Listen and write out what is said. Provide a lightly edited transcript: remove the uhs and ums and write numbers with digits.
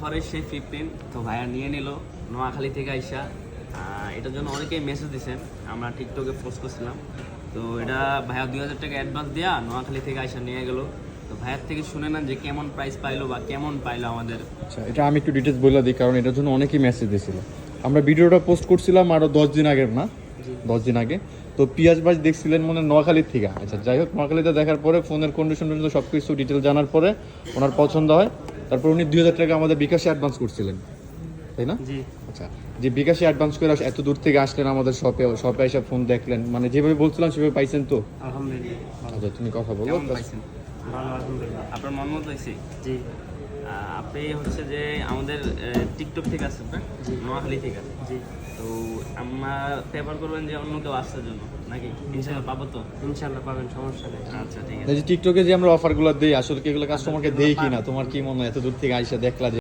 অফারে সেই 15 তো ভাইয়া নিয়ে নিল নোয়াখালী থেকে আইসা। এটার জন্য অনেকেই মেসেজ দিয়েছেন, আমরা টিকটকে পোস্ট করছিলাম। তো এটা ভাইয়া 2000 টাকা অ্যাডভান্স দেওয়া নোয়াখালী থেকে আইসা নিয়ে গেল। তো ভাইয়ার থেকে শুনে নেন যে কেমন প্রাইস পাইলো বা কেমন পাইলো আমাদের। আচ্ছা, এটা আমি একটু ডিটেলস বলে দিই, কারণ এটার জন্য অনেকেই মেসেজ দিয়েছিল। আমরা ভিডিওটা পোস্ট করছিলাম আরও 10 দিন আগের, না 10 দিন আগে। তো পিয়াজ ভাই দেখছিলেন মনে হয় নোয়াখালীর থেকে। আচ্ছা, যাই হোক, নোয়াখালীতে দেখার পরে ফোনের কন্ডিশন সব কিছু ডিটেল জানার পরে ওনার পছন্দ হয়। তারপর উনি 2000 টাকা আমাদের বিকাশে অ্যাডভান্স করছিলেন, তাই না? জি। আচ্ছা, যে বিকাশে অ্যাডভান্স করে এত দূর থেকে আসলেন আমাদের শপে এসে ফোন দেখলেন, মানে যেভাবে বলছিলাম সেভাবে পাইছেন তো? আলহামদুলিল্লাহ। আচ্ছা, তুমি কথা বলো। কেমন পাইছেন? ভালো, আলহামদুলিল্লাহ। আপনার মন মতো হয়েছে? জি আপনি হচ্ছে যে আমাদের টিকটক থেকে আসছেন না? জি। নোয়াখালী থেকে আসছেন। জি, তো আমরা পেপার করবেন যে অন্য কেউ আসার জন্য নাকি? ইনশাআল্লাহ পাবো তো? ইনশাল্লাহ পাবেন, সমস্যা নেই। আচ্ছা, ঠিক আছে। এই যে টিকটকে যে আমরা অফারগুলো দেই, আসলে কি এগুলো কাস্টমারকে দেই কিনা? তোমার কি মনে হয় এত দূর থেকে আইসা দেখলা যে